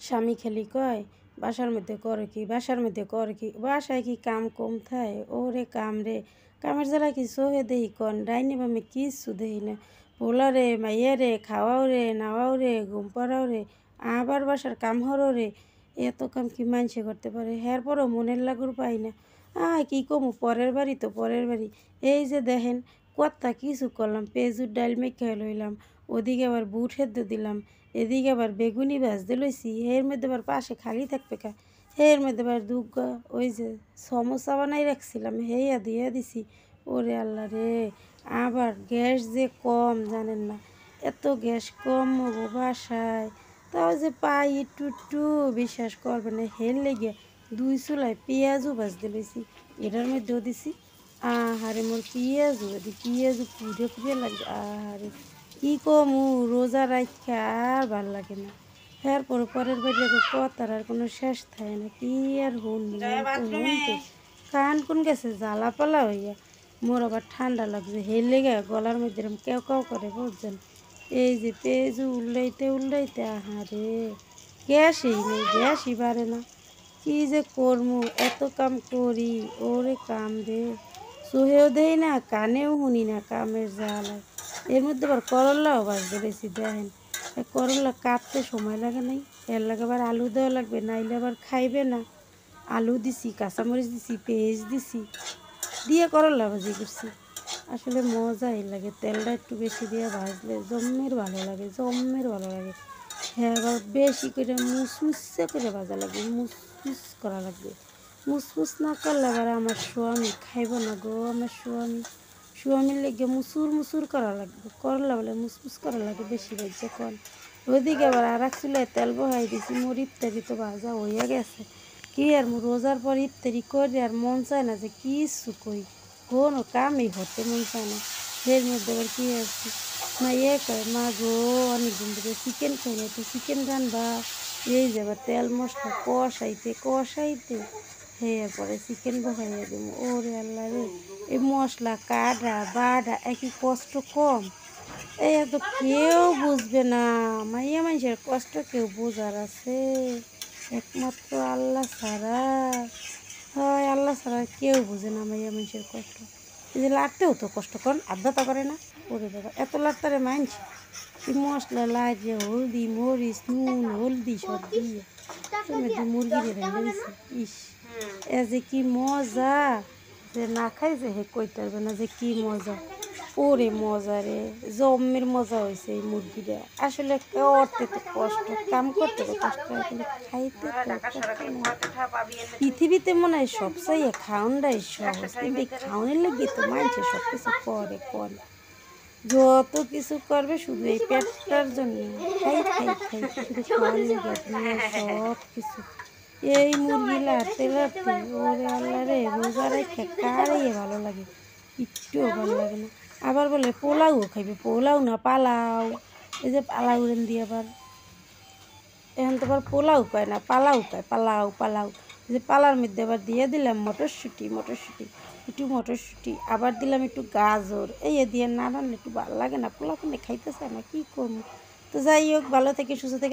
স্বামী খালি কয় বাসার মধ্যে করে কি, বাসার মধ্যে করে কি, বাসায় কি কাম কম থায়? ওরে কাম রে, কামের জ্বালা কি চোহে দেহি কন, ডাইনি বামে কিচ্ছু দেহি না। পোলা রে, মাইয়া রে, খাওয়াও রে, নাওয়াও রে, ঘুম পাড়াও রে, আবার বাসার কাম হরো রে, এত কাম কি মানুষে করতে পারে? হ্যার পরও মনের লাগুর পাই না। কি কমু, পরের বাড়ি তো পরের বাড়ি। এই যে দেখেন কত্তা কিছু করলাম, পেঁজুর ডাইল মেখে লইলাম, ওদিকে আবার বুট সেদ্ধ দিলাম, এদিকে আবার বেগুনি ভাজতে লইছি, এর মধ্যে আবার পাশে খালি থাকবে কা, এর মধ্যে আবার দুগা ওই যে সমোসা বানাই রাখছিলাম হেয়া দিয়ে দিছি। ওরে আল্লাহ রে, আবার গ্যাস যে কম জানেন না, এত গ্যাস কম গো বাসায়, তাও যে পাই একটু একটু বিশ্বাস করবে না, হের লেগে 2 চুলায় পেঁয়াজও ভাজতে লইছি, এটার মধ্যেও দিছি। আহারে মোর পিঁয়াজু পিঁয়াজু পুড়ে পুড়ে লাগছে। আহারে কি কমু, রোজা রাখা আর ভাল লাগে না। এরপর পরের বাড়ি কথার আর কোনো শেষ থাকে না, কি আর শুনতে কান কোন গেছে জ্বালা পালা হইয়া। মোর আবার ঠান্ডা লাগছে, হের লেগে গলার মধ্যে এরম কেউ কেউ করে বুঝছেন। এই যে পেঁয়াজু উল্টাইতে উল্টাইতে আহারে গ্যাসই নেই, গ্যাসই বাড়ে না। কি যে করমু, এত কাম করি, ওরে কাম রে, চোহেও দেই না, কানেও শুনি না কামের জ্বালায়। এর মধ্যে আবার করল্লাও ভাজতে বেশি দেখেন, করল্লা কাটতে সময় লাগে নাই, এর লাগে আবার আলু দেওয়া লাগবে, নাইলে আবার খাইবে না। আলু দিছি, কাঁচামরিচ দিছি, পেঁয়াজ দিছি, দিয়ে করল্লা ভাজি করছি। আসলে মজাই লাগে, তেলটা একটু বেশি দিয়ে ভাজলে জম্মের ভালো লাগে, জম্মের ভালো লাগে। হ্যাঁ, আবার বেশি করে মুসমুসে করে ভাজা লাগবে, মুসমুস করা লাগবে। মুসমুস না করলে আবার আমার স্বামী খাইব না গো, আমার স্বামীর লেগে মুসুর মুসুর করা লাগবে, করলা বলে মুসমুস করা লাগে বেশি ভাজছে কন। ওইদিকে আবার আর এক চুলায় তেল বহাই দিছি, মোর ইফতারি তো ভাজা হইয়া গেছে। কি আর রোজার পর ইফতারি করে আর মন চায় না যে কিছু কই, কোনো কামই হতে মন চায় না। এর মধ্যে আবার কি আছে, মা কয় মা গো অনেকদিন ধরে চিকেন খাই না, তো চিকেন রানবা। এই যে আবার তেল মশলা কষাইতে কষাইতে পরে চিকেন বসাইয়া দেবো। ওরে আল্লাহ রে, এই মশলা কাটা বাটা একই কষ্ট কম, এত কেউ বুঝবে না। মাইয়া মানুষের কষ্ট কেউ বোঝার আছে? একমাত্র আল্লাহ ছাড়া। হয় আল্লাহ ছাড়া কেউ বুঝে না মাইয়া মানুষের কষ্ট। এই যে লাড়তেও তো কষ্ট করেন, আধ্যাতা করে না? ওরে বাবা, এত লাড়তারে মানছি, এই মশলা লাগিয়ে হলদি মরিচ নুন হলদি সব দিয়ে তুমি মুরগি রেঁধে দিছি। ইস, এ যে কি মজা, যে না খাই যে হে কইতে পারবে না যে কি মজা। ওরে মজা রে, জম্মের মজা হয়েছে এই মুরগিটা। আসলে করতে তো কষ্ট, কাম করতে তো কষ্ট, কিন্তু খাইতে তো কষ্ট না। পৃথিবীতে মনে হয় সব চাইয়ে খাওয়ানটাই সহজ, কিন্তু এই খাওয়ানোর লেগে তো মানুষে সব কিছু করে কর, যত কিছু করবে শুধু এই পেটটার জন্য। খাই খাই খাই শুধু খাওয়ার লেগে সব কিছু। এই মুরগি লাড়তে লাড়তে ওরে আল্লাহ রে, রোজা রেখে কার ভালো লাগে? একটুও ভালো লাগে না। আবার বলে পোলাও খাইবে, পোলাও না পালাও। এই যে পালাও রেন দিয়ে আবার এখন তো আবার পোলাও কয় না, পালাও কয়, পালাও পালাও। এই যে পালার মধ্যে আবার দিয়ে দিলাম মটরশুঁটি, একটু মটরশুঁটি, আবার দিলাম একটু গাজর, এই দিয়ে না রানলে একটু ভালো লাগে না, পোলাও খাইতে চায় না, কী করবো। তো যাই হোক, ভালো থেকে সুস্থ থেকে